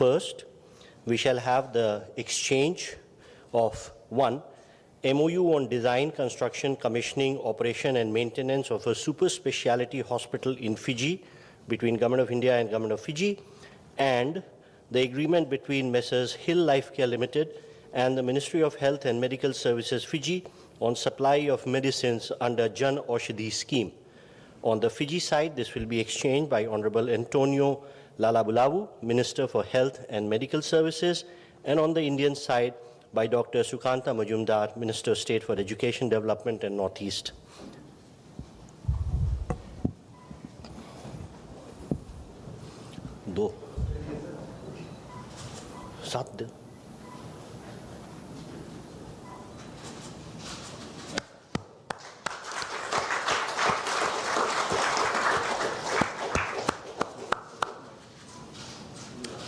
First, we shall have the exchange of one, MOU on design, construction, commissioning, operation and maintenance of a super speciality hospital in Fiji between Government of India and Government of Fiji, and the agreement between Messrs. Hill Lifecare Limited and the Ministry of Health and Medical Services Fiji on supply of medicines under Jan Aushadhi scheme. On the Fiji side, this will be exchanged by Honorable Antonio Lalabulavu, Minister for Health and Medical Services, and on the Indian side by Dr. Sukanta Majumdar, Minister of State for Education Development and Northeast. दो सात दिन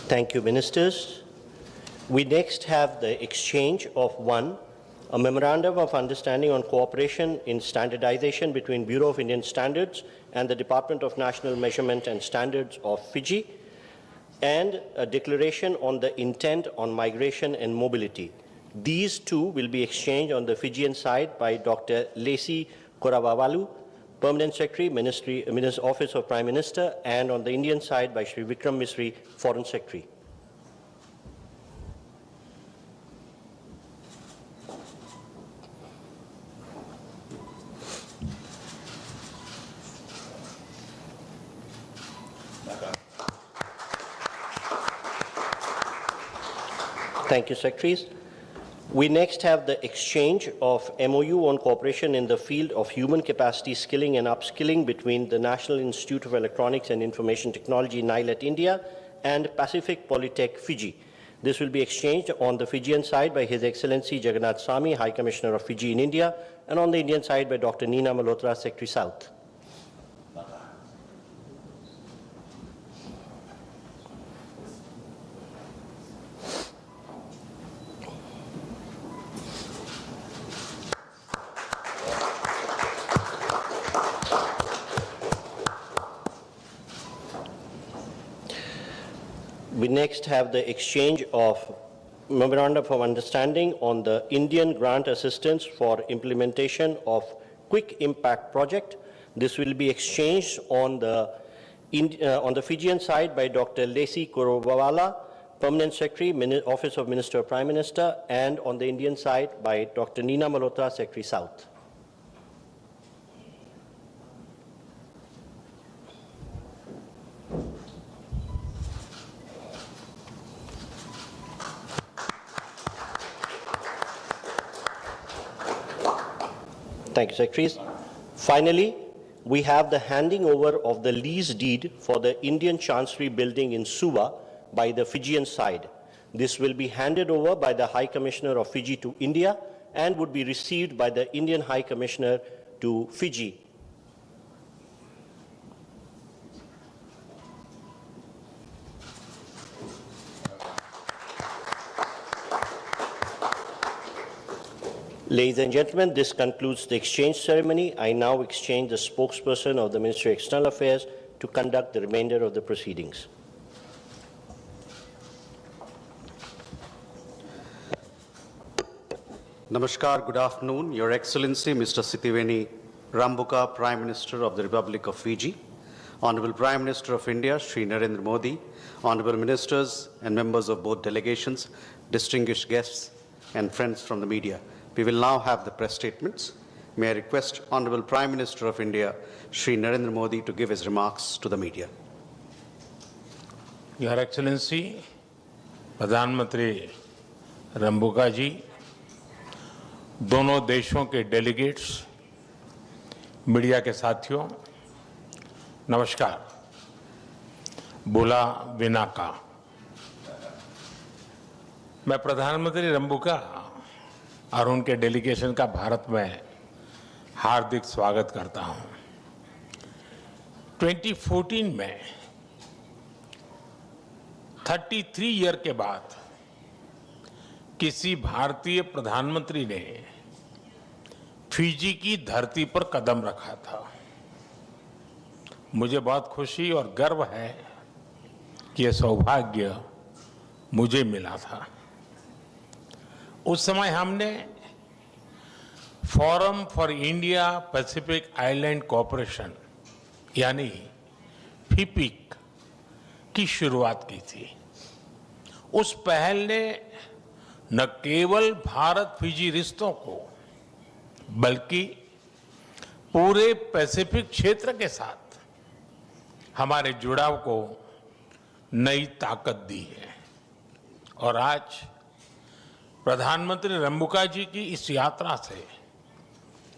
Thank you, Ministers. We next have the exchange of one, a memorandum of understanding on cooperation in standardization between Bureau of Indian Standards and the Department of National Measurement and Standards of Fiji, and a declaration on the intent on migration and mobility. These two will be exchanged on the Fijian side by Dr. Lacey Koravawalu, Permanent Secretary, Office of Prime Minister, and on the Indian side by Shri Vikram Misri, Foreign Secretary. Thank you, Secretaries. We next have the exchange of MOU on cooperation in the field of human capacity skilling and upskilling between the National Institute of Electronics and Information Technology, NILET, India, and Pacific Polytech, Fiji. This will be exchanged on the Fijian side by His Excellency Jagannath Swamy, High Commissioner of Fiji in India, and on the Indian side by Dr. Nina Malhotra, Secretary South. We next have the exchange of Memorandum of Understanding on the Indian Grant Assistance for Implementation of Quick Impact Project. This will be exchanged on the Fijian side by Dr. Lacey Korowawala, Permanent Secretary, Office of Minister of Prime Minister, and on the Indian side by Dr. Nina Malhotra, Secretary South. Thank you, Secretaries. Finally, we have the handing over of the lease deed for the Indian Chancery building in Suva by the Fijian side. This will be handed over by the High Commissioner of Fiji to India and would be received by the Indian High Commissioner to Fiji. Ladies and gentlemen, this concludes the exchange ceremony. I now exchange the spokesperson of the Ministry of External Affairs to conduct the remainder of the proceedings. Namaskar, good afternoon. Your Excellency, Mr. Sitiveni Rabuka, Prime Minister of the Republic of Fiji, Honorable Prime Minister of India, Shri Narendra Modi, Honorable Ministers and members of both delegations, distinguished guests and friends from the media. We will now have the press statements. May I request Honorable Prime Minister of India, Shri Narendra Modi, to give his remarks to the media. Your Excellency, प्रधानमंत्री रंबुका जी, दोनों देशों के delegates, media के साथियों, नमस्कार। बोला बिना का। मैं प्रधानमंत्री रंबुका और उनके डेलीगेशन का भारत में हार्दिक स्वागत करता हूं। 2014 में 33 ईयर के बाद किसी भारतीय प्रधानमंत्री ने फिजी की धरती पर कदम रखा था। मुझे बहुत खुशी और गर्व है कि यह सौभाग्य मुझे मिला था। उस समय हमने forum for India Pacific island cooperation यानी फिपिक की शुरुआत की थी। उस पहल ने न केवल भारत फिजी रिश्तों को बल्कि पूरे पैसिफिक क्षेत्र के साथ हमारे जुड़ाव को नई ताकत दी है। और आज प्रधानमंत्री रंबुका जी की इस यात्रा से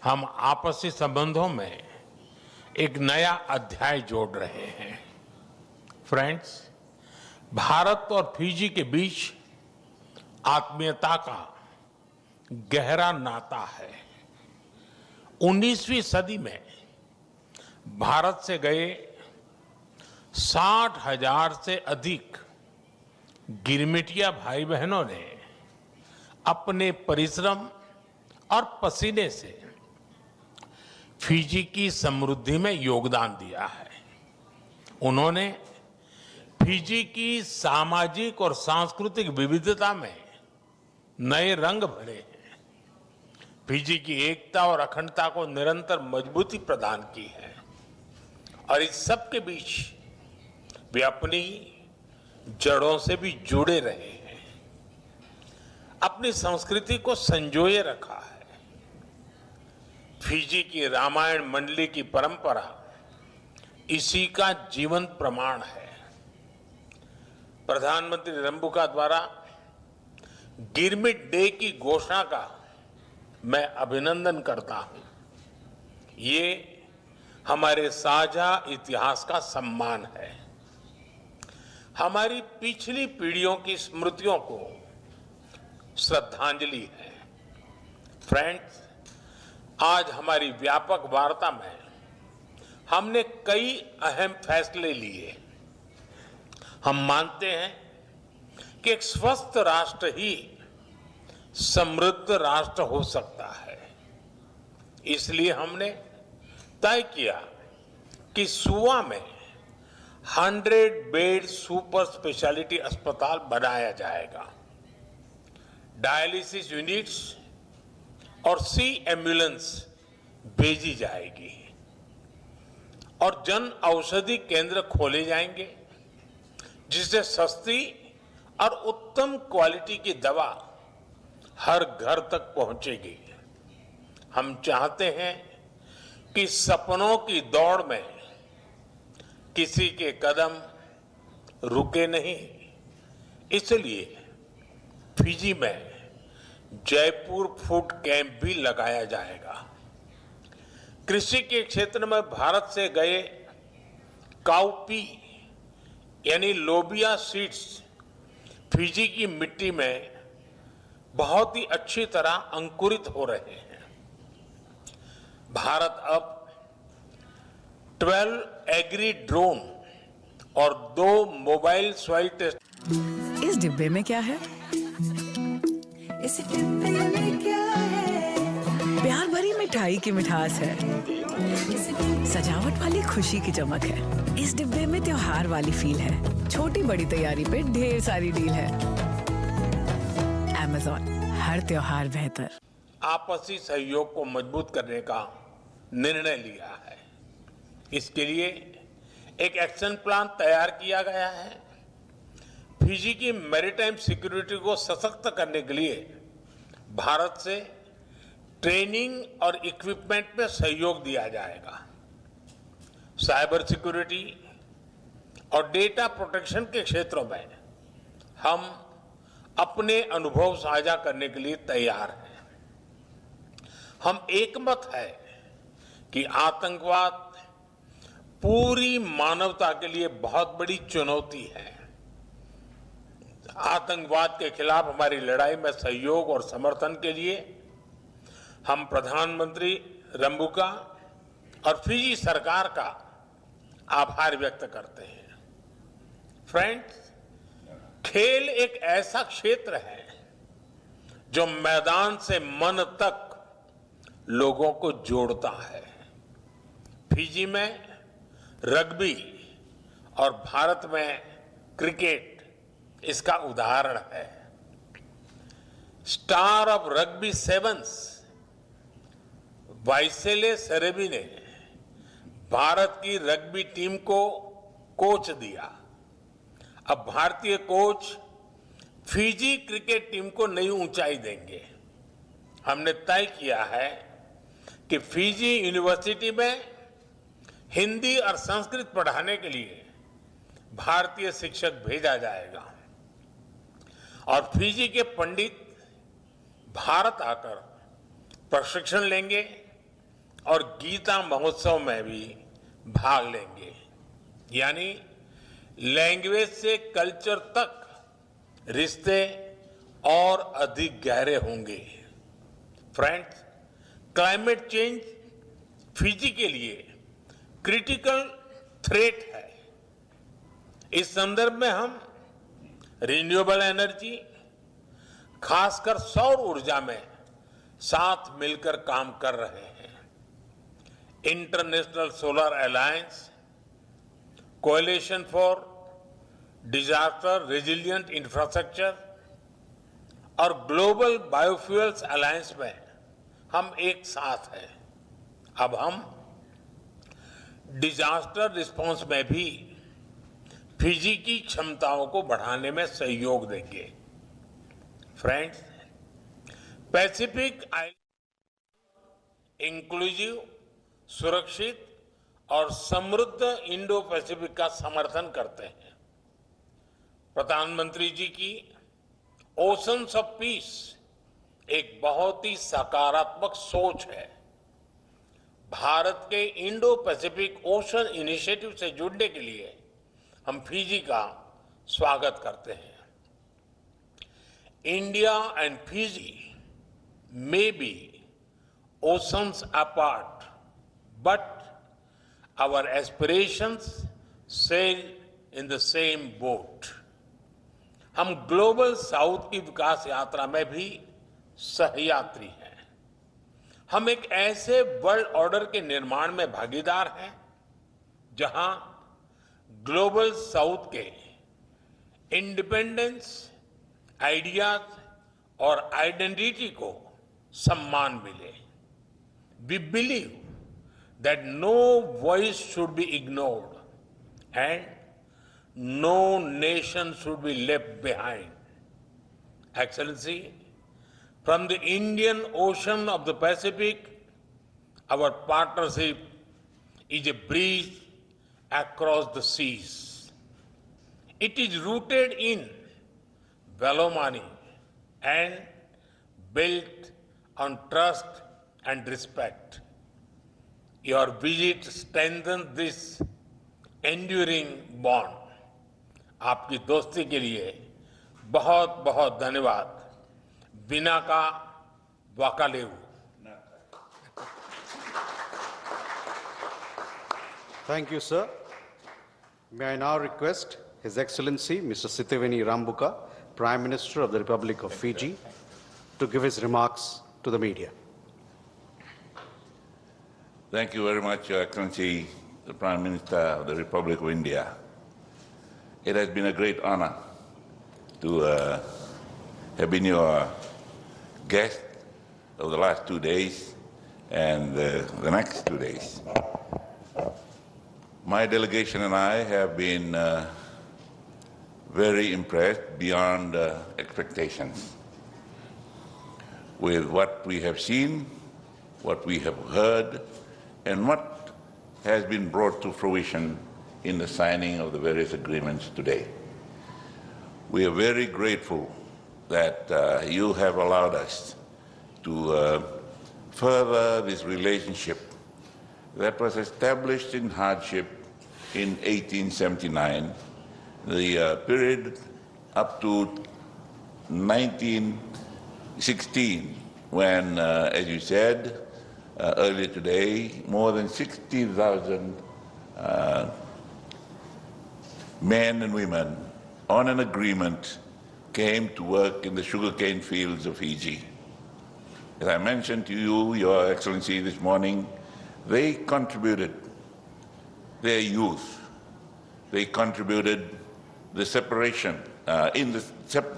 हम आपसी संबंधों में एक नया अध्याय जोड़ रहे हैं। फ्रेंड्स, भारत और फिजी के बीच आत्मीयता का गहरा नाता है। 19वीं सदी में भारत से गए 60,000 से अधिक गिरमिटिया भाई बहनों ने अपने परिश्रम और पसीने से फिजी की समृद्धि में योगदान दिया है। उन्होंने फिजी की सामाजिक और सांस्कृतिक विविधता में नए रंग भरे हैं, फिजी की एकता और अखंडता को निरंतर मजबूती प्रदान की है। और इस सब के बीच वे अपनी जड़ों से भी जुड़े रहे हैं, अपनी संस्कृति को संजोए रखा है। फिजी की रामायण मंडली की परंपरा इसी का जीवंत प्रमाण है। प्रधानमंत्री रंबुका द्वारा गिरमिट डे की घोषणा का मैं अभिनंदन करता हूं। ये हमारे साझा इतिहास का सम्मान है, हमारी पिछली पीढ़ियों की स्मृतियों को श्रद्धांजलि है। फ्रेंड्स, आज हमारी व्यापक वार्ता में हमने कई अहम फैसले लिए। हम मानते हैं कि एक स्वस्थ राष्ट्र ही समृद्ध राष्ट्र हो सकता है। इसलिए हमने तय किया कि सुवा में 100 बेड सुपर स्पेशलिटी अस्पताल बनाया जाएगा। डायलिसिस यूनिट्स और सी एम्बुलेंस भेजी जाएगी और जन औषधि केंद्र खोले जाएंगे, जिससे सस्ती और उत्तम क्वालिटी की दवा हर घर तक पहुंचेगी। हम चाहते हैं कि सपनों की दौड़ में किसी के कदम रुके नहीं। इसलिए फिजी में जयपुर फूड कैंप भी लगाया जाएगा। कृषि के क्षेत्र में भारत से गए काउपी यानी लोबिया सीड्स फिजी की मिट्टी में बहुत ही अच्छी तरह अंकुरित हो रहे हैं। भारत अब 12 एग्री ड्रोन और 2 मोबाइल सॉइल टेस्ट। इस डिब्बे में क्या है? इस डिब्बे में क्या है? प्यार भरी मिठाई की मिठास है, सजावट वाली खुशी की चमक है। इस डिब्बे में त्योहार वाली फील है, छोटी बड़ी तैयारी पे ढेर सारी डील है। Amazon, हर त्योहार बेहतर। आपसी सहयोग को मजबूत करने का निर्णय लिया है। इसके लिए एक एक्शन प्लान तैयार किया गया है। फिजी की मैरीटाइम सिक्योरिटी को सशक्त करने के लिए भारत से ट्रेनिंग और इक्विपमेंट में सहयोग दिया जाएगा। साइबर सिक्योरिटी और डेटा प्रोटेक्शन के क्षेत्रों में हम अपने अनुभव साझा करने के लिए तैयार हैं। हम एकमत है कि आतंकवाद पूरी मानवता के लिए बहुत बड़ी चुनौती है। आतंकवाद के खिलाफ हमारी लड़ाई में सहयोग और समर्थन के लिए हम प्रधानमंत्री रंबुका और फिजी सरकार का आभार व्यक्त करते हैं। फ्रेंड्स, खेल एक ऐसा क्षेत्र है जो मैदान से मन तक लोगों को जोड़ता है। फिजी में रग्बी और भारत में क्रिकेट इसका उदाहरण है। स्टार ऑफ रग्बी सेवंस वाइसेले सेरेबी ने भारत की रग्बी टीम को कोच दिया। अब भारतीय कोच फिजी क्रिकेट टीम को नई ऊंचाई देंगे। हमने तय किया है कि फिजी यूनिवर्सिटी में हिंदी और संस्कृत पढ़ाने के लिए भारतीय शिक्षक भेजा जाएगा और फिजी के पंडित भारत आकर प्रशिक्षण लेंगे और गीता महोत्सव में भी भाग लेंगे। यानी लैंग्वेज से कल्चर तक रिश्ते और अधिक गहरे होंगे। फ्रेंड्स, क्लाइमेट चेंज फिजी के लिए क्रिटिकल थ्रेट है। इस संदर्भ में हम रिन्यूएबल एनर्जी, खासकर सौर ऊर्जा में साथ मिलकर काम कर रहे हैं। International solar alliance, coalition for disaster resilient infrastructure और ग्लोबल बायोफ्यूल्स अलायंस में हम एक साथ हैं। अब हम डिजास्टर रिस्पांस में भी फिजी की क्षमताओं को बढ़ाने में सहयोग देंगे। फ्रेंड्स, पैसिफिक आइलैंड इंक्लूसिव, सुरक्षित और समृद्ध इंडो पैसिफिक का समर्थन करते हैं। प्रधानमंत्री जी की ओशंस ऑफ पीस एक बहुत ही सकारात्मक सोच है। भारत के इंडो पैसिफिक ओशन इनिशिएटिव से जुड़ने के लिए हम फिजी का स्वागत करते हैं। India and Fiji may be oceans apart, but our aspirations sail in the same boat. हम ग्लोबल साउथ की विकास यात्रा में भी सहयात्री हैं। हम एक ऐसे वर्ल्ड ऑर्डर के निर्माण में भागीदार हैं जहां ग्लोबल साउथ के इंडिपेंडेंस, आइडियाज और आइडेंटिटी को सम्मान मिले। We believe that no voice should be ignored and no nation should be left behind. Excellency, from the Indian Ocean of the Pacific, our partnership is a bridge across the seas. It is rooted in Velomani and built on trust and respect. Your visit strengthens this enduring bond. आपकी दोस्ती के लिए बहुत बहुत धन्यवाद। बिना का वाकालेऊ। Thank you, sir. May I now request His Excellency Mr. Sitiveni Rabuka, Prime Minister of the Republic of Fiji, to give his remarks to the media. Thank you very much, Your Excellency, the Prime Minister of the Republic of India. It has been a great honor to have been your guest over the last 2 days and the next 2 days. My delegation and I have been very impressed beyond expectations with what we have seen, what we have heard, and what has been brought to fruition in the signing of the various agreements today. We are very grateful that you have allowed us to further this relationship that was established in hardship in 1879, the period up to 1916, when, as you said earlier today, more than 60,000 men and women on an agreement came to work in the sugarcane fields of Fiji. As I mentioned to you, Your Excellency, this morning, they contributed their youth. They contributed the separation in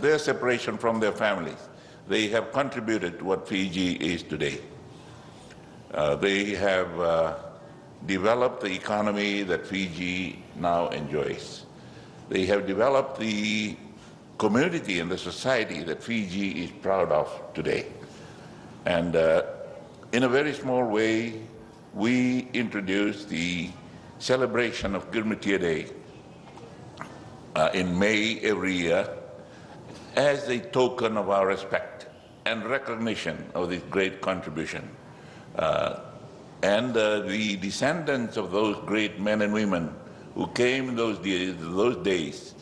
their separation from their families, they have contributed to what Fiji is today. They have developed the economy that Fiji now enjoys. They have developed the community and the society that Fiji is proud of today. And in a very small way, we introduced the celebration of Girmitia Day in May every year as a token of our respect and recognition of this great contribution. And the descendants of those great men and women who came in those days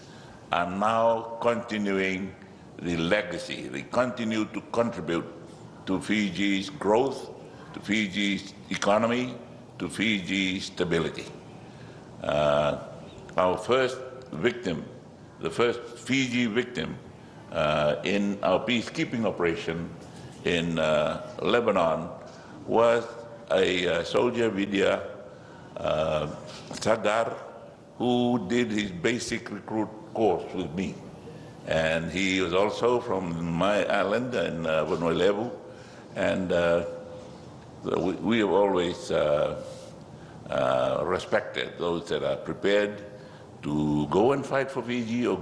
are now continuing the legacy. They continue to contribute to Fiji's growth, to Fiji's economy, to Fiji's stability. Our first victim, the first Fiji victim in our peacekeeping operation in Lebanon was a soldier, Vidya Sagar, who did his basic recruit course with me. And he was also from my island in Vanuatu. And we have always respected those that are prepared to go and fight for Fiji or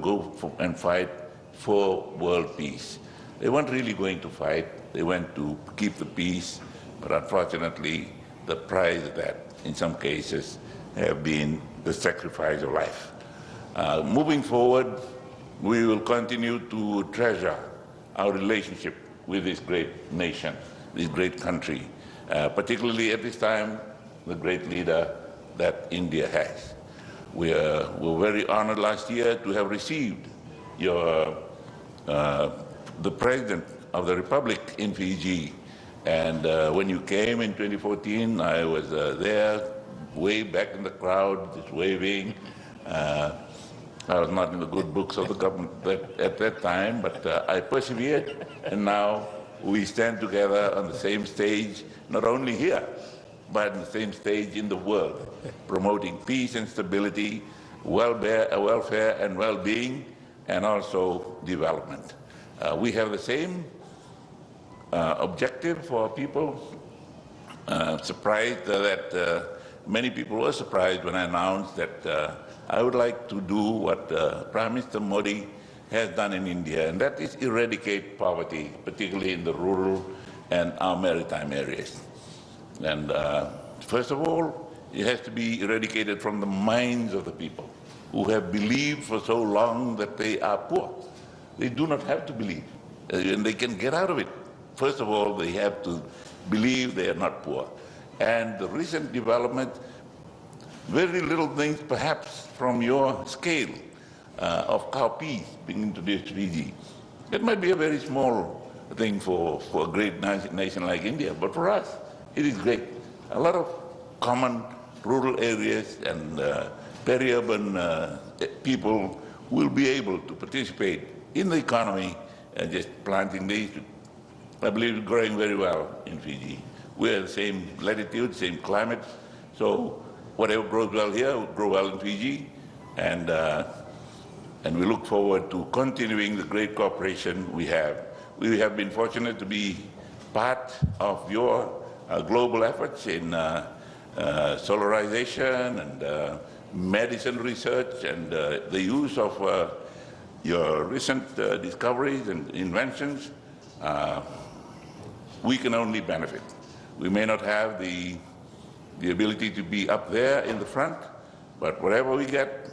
and fight for world peace. They weren't really going to fight. They went to keep the peace. But unfortunately, the price of that, in some cases, have been the sacrifice of life. Moving forward, we will continue to treasure our relationship with this great nation, this great country, particularly at this time, the great leader that India has. We were very honored last year to have received the President of the Republic in Fiji. And when you came in 2014, I was there, way back in the crowd, just waving. I was not in the good books of the government at that time, but I persevered, and now we stand together on the same stage, not only here, but on the same stage in the world, promoting peace and stability, welfare and well-being, and also development. We have the same objective for people. Surprised that many people were surprised when I announced that I would like to do what Prime Minister Modi has done in India, and that is eradicate poverty, particularly in the rural and our maritime areas. And first of all, it has to be eradicated from the minds of the people who have believed for so long that they are poor. They do not have to believe, and they can get out of it. First of all, they have to believe they are not poor. And the recent development, very little things perhaps from your scale of cow peas being introduced to Fiji. It might be a very small thing for a great nation like India, but for us, it is great. A lot of common rural areas and peri-urban people will be able to participate in the economy and just planting these. I believe it's growing very well in Fiji. We're the same latitude, same climate, so whatever grows well here will grow well in Fiji, and we look forward to continuing the great cooperation we have. We have been fortunate to be part of your global efforts in solarization and medicine research and the use of your recent discoveries and inventions. We can only benefit. We may not have the ability to be up there in the front, but whatever we get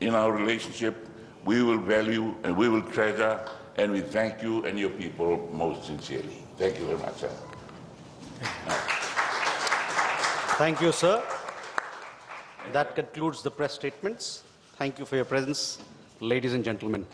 in our relationship, we will value and we will treasure, and we thank you and your people most sincerely. Thank you very much, sir. Thank you, sir. That concludes the press statements. Thank you for your presence, ladies and gentlemen.